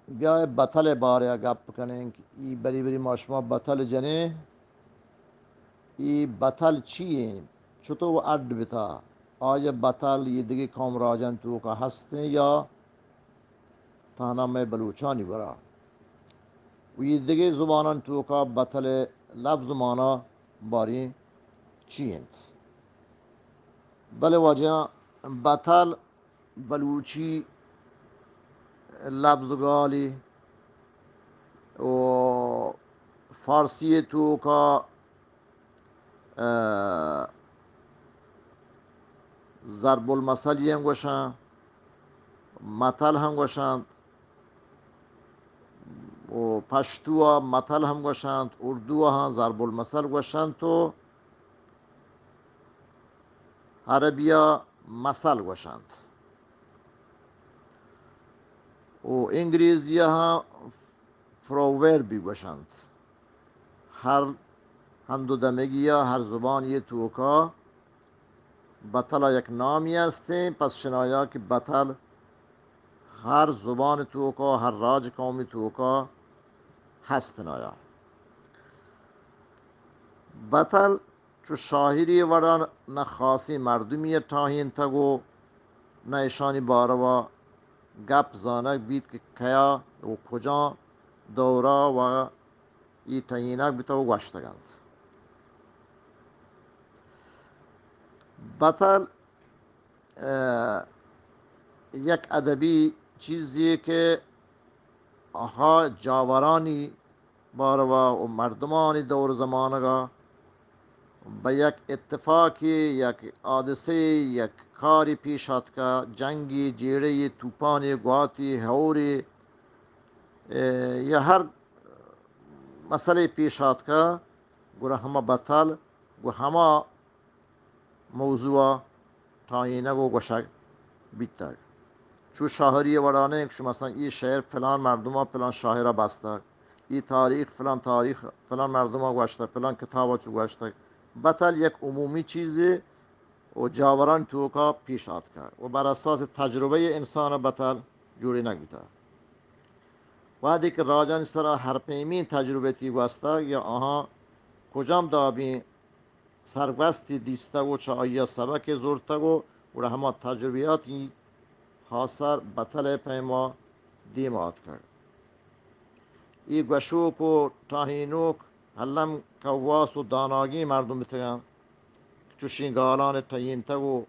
بیا بطل باره گپ کنین که ای بری بری ماشما بطل جنه ای بطل چیه چطور عد بتا آیا بطل یه دیگه کامراجن تو که هسته یا تنها میں بلوچانی برا و یه دیگه زبانان تو که بطل لفظ مانا باری چیند بله واجه بطل بلوچی لفظ گالی و فارسی تو که ضرب المثل هم گوشن مثل هم گوشند و پشتو ها مثل هم گوشند اردو ها ضرب المثل گوشند تو عربیا مثل گوشند و انگلیسی ها پرووربی گوشند هر هندو دمگی ها هر زبان یه توکا بطل یک نامی هسته پس شنایا که بطل هر زبان توکا هر راج قومی توکا هستن آیا بطل چو شاهری وڑا نه خاصی مردمی تاهین تگو نه ایشانی باروا گپ زانک بیت که کیا و کجا دورا و ای تاهینک بیتا و گوشتگند بطل یک ادبی چیزیه که آها جاورانی باروا و مردمانی دور زمانگا به یک اتفاقی یک حادثه یک کاری پیش آد که جنگی جیره توپانی گواتی هوری یا هر مسئله پیش آد که گره همه بطل گو همه موضوع تایینه گو گوشک بیتر چو شاهری ورانه که شما مثلا این شهر فلان مردم ها فلان شاهره بسته این تاریخ فلان مردم ها گوشته فلان کتاب ها چو گوشته بطل یک عمومی چیزی و جاوران توکا پیش آد کرد و بر اساس تجربه انسان بطل جوری نگیتا وقتی که راجان سرا هر پیمین تجربه تی گوسته یا آها کجام دابی سرگوستی دیسته و چه آیا سبک زورته و همه تجربیاتی حاصر بطل پیما دیمات کرد ای گوشوک و تاهینوک هلم کواس و داناگی مردم بتگن چو شینگالان تاینته و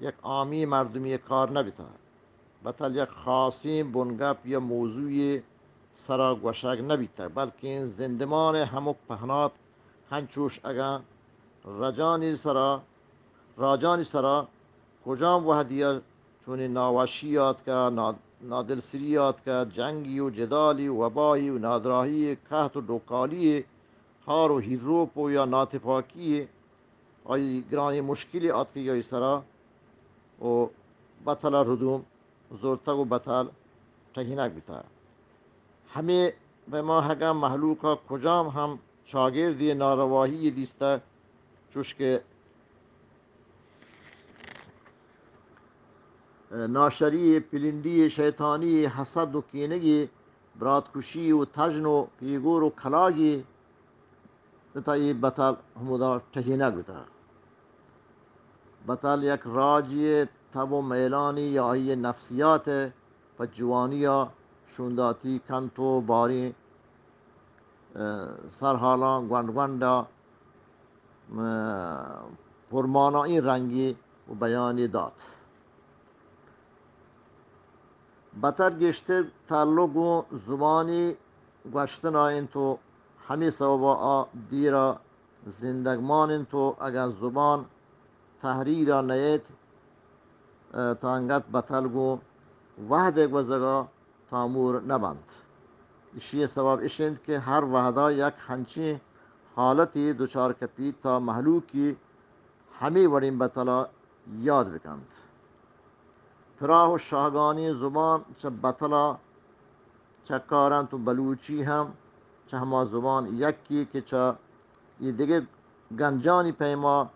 یک عامی مردمی کار نبیتا بطل یک خاصی بنگپ یا موضوعی سرا گوشک نبیتا بلکه این زندمان همک پهنات هنچوش اگه راجانی سرا کجام وحدیه چون ناوشیات که نادلسریات که جنگی و جدالی و وبایی و نادراهی قحط و دوکالی هار و هیروپ و یا ناتفاکی آی گرانی مشکلی آت که یا سرا و بطل ردوم زورتگ و بطل تهینک بیتا همه به ما هگم محلوکا کجام هم شاگردی نارواهی دیسته چوش که ناشری پلندی شیطانی حسد و کینگی برادکشی و تجن و پیگور و کلاگی بتا یہ بطل همودا تهینک بیتا بطل یک راجی تب و میلانی یا ای نفسیات و جوانی یا شونداتی کنتو باری سرحالان گوند پرمانا این رنگی و بیانی داد بطر گشتر تعلق و زبانی گوشتن این تو همی سببا دیرا زندگمان این تو اگر زبان تحریر نیت تانگت بطل گو وحده گوزگا تامور نبند اشی سبب اشند که هر وحده یک هنچی حالتی دوچار کپی تا محلوکی همی ورین بطلا یاد بکند پراه و شاهگانی زبان چه بطلا چه کارن تو بلوچی هم چه هما زبان یکی که چه یه دیگه گنجانی پیما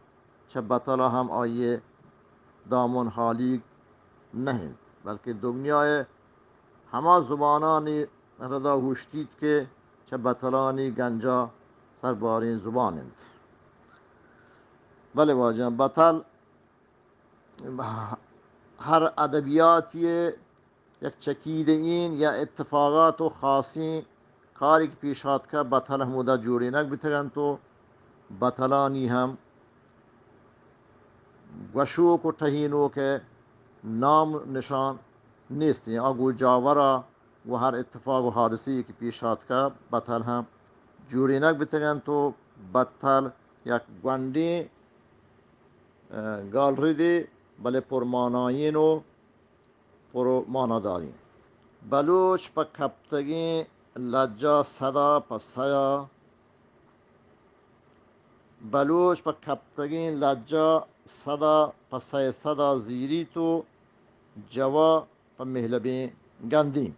چه بطلا هم آیه دامون حالی نهند بلکه دنیای همه زبانانی ردا هوشتید که چه بطلانی گنجا سربارین زبانند. بله واجه بطل هر ادبیاتی یک چکید این یا اتفاقات و خاصی کاری که پیش هات که بطل همودا جوری نک بتگن تو بطلانی هم گوشوک و تهینو که نام نشان نیستی اگو جاورا و هر اتفاق و حادثی که پیش هات که بطل هم جوری نک بتگن تو بطل یک گوندی گالری دی بله پرمانایین و پرماناداری. بلوچ پا کپتگی لجا صدا پسایا بلوچ پا کپتگی لجا صدا پسای صدا زیری تو جوا پا مهلبی گندی.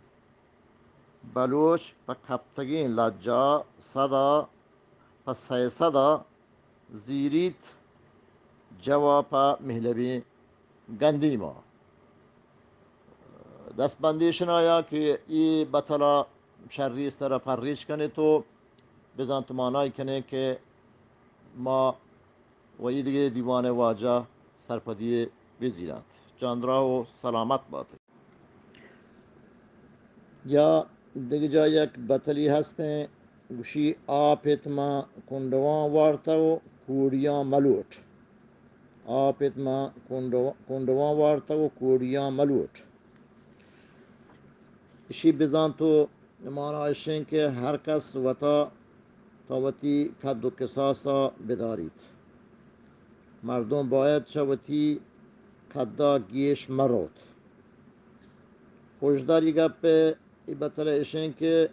بلوچ پا کپتگی لجا صدا پسای صدا زیریت جوا پا مهلبی گندی ما. دست بندیشن آیا که ای بطلا شری سر پریش کنه تو بزن تو مانای کنه که ما و ای دیگه دیوان واجه سرپدی بزیرند. جاندرا و سلامت باته. یا دیگه جا یک بطلی هسته گوشی آپت ما کندوان وارتا و کوریا ملوٹ. آپت ما کندوان وارتا و کوریا ملوٹ. اشی بزن تو معنایشین که هر کس وطا تاوتی کد و کساسا بدارید. مردم باید شوتی کدا گیش مرود. خوشداری گپه ای بطل ایشین که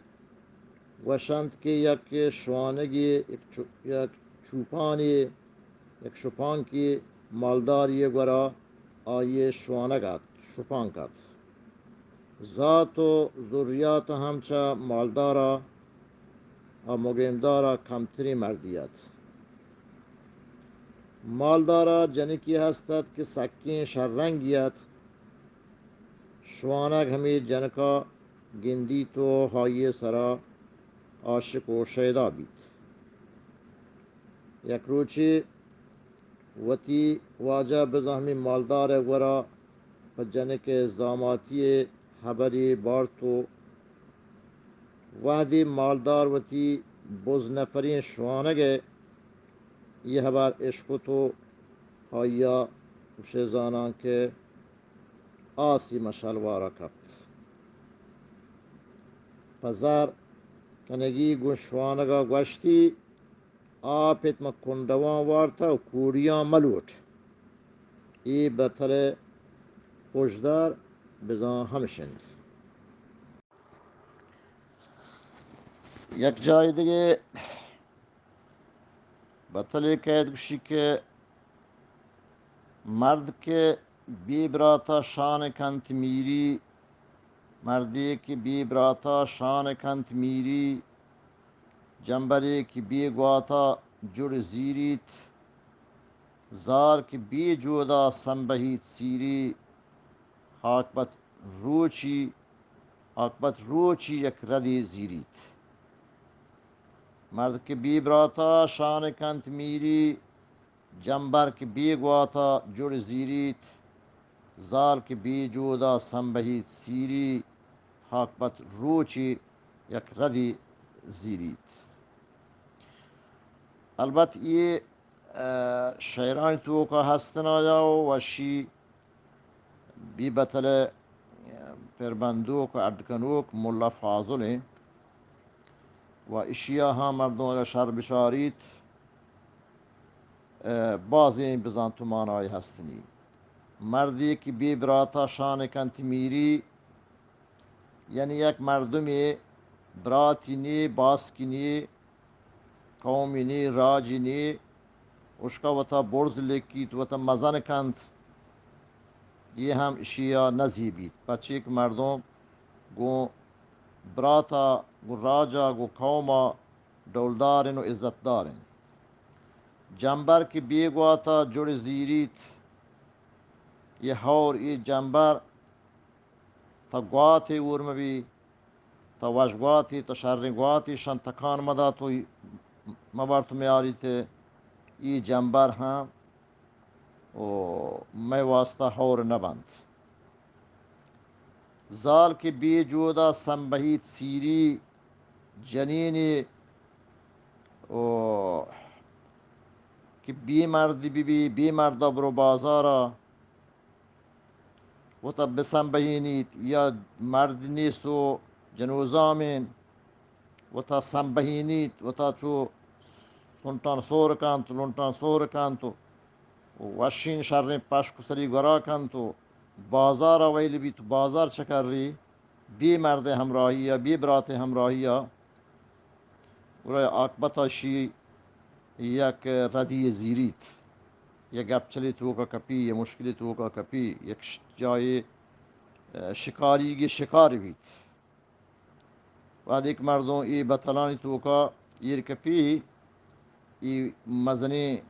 وشند که یک شوانگی یک چوپانی یک شپان کی مالداری گورا آیه شوانگات شپان کد. ذات و ذریات همچه مالدارا و مقیمدارا کمتری مردیت. مالدارا جنکی هستد که سکین شررنگیت. شوانک همی جنکا گندی تو های سرا عاشق و شیدا بید. یک روچی وتی واجه بزهمی مالدار ورا و جنک زاماتی خبری بارتو وحدی مالدار وتی بز نفرین شوانگه یه هبر عشق تو هایا وشه زانان که آسی مشلوارا کبت. پزار کنگی گوشوانگا گوشتی آپت ما کندوان وارتا و کوریا ملوٹ. ای بطل خوشدار بزان همشند. یک جای دیگه بطلی که گوشی که مرد که بی براتا شان کنت میری مردی که بی براتا شان کنت میری جنبری که بی گواتا جور زیریت زار که بی جودا سنبهیت سیری حاکبت روچی یک ردی زیریت. مرد که بی براتا شان کنت میری جنبر که بی گواتا جور زیریت زال که بی جودا سنبهیت سیری حاکبت روچی یک ردی زیریت. البته یہ شعران تو کا هستن آیا و شی بی بطل پربندوک و اردکنوک ملا فاضل ہیں و اشیا ها مردوں را شر بشاریت بعضی بزان تو مانای هستنی. مردی که بی براتا شان کنت میری یعنی یک مردمی براتی نی باسکی نی قومی نی راجی نی اشکا وطا برز لکیت وطا مزن کند یہ هم اشیا نزیبید. بچه که مردم گو براتا گو راجا گو قوما دولدارن و عزتدارن. جنبر که بیگواتا جور زیریت یہ هور ای جنبر تا گواتی ورمبی تا وشگواتی تا شرگواتی شن تکان مدا تو مبارت میاری ته ای جنبر هم و می واسطه حور نبند زال که بی جودا سنبهید سیری جنینی و که بی مردی بی بی مرد برو بازارا و تا بسنبهینید یا مرد نیست و جنوزامین و تا سنبهینید و تا چو سنتان سور کانتو لونتان سور کانتو وشین شرین پشک سری گرا کانتو بازار ویلی بی تو بازار چکر ری بی مرد همراهی یا بی برات همراهی یا برای عاقبت شی یک ردی زیریت یک گپچلی تو کا کپی یک مشکلی تو کا کپی یک جای شکاری شکار بیت بعد یک مردم ای بطلانی تو کا ایر کپی ای مزنی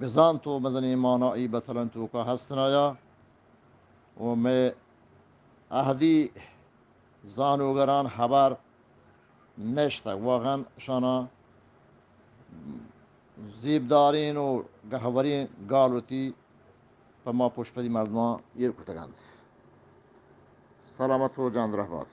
بزان تو مزنی مانا ای بطلان تو کا هستنایا و میں اهدی زانوگران خبر نشتک واقعا شانا زیبدارین و گهورین گالوتی پا ما پشپدی مردمان ایر کتگند سلامت و جان رحمت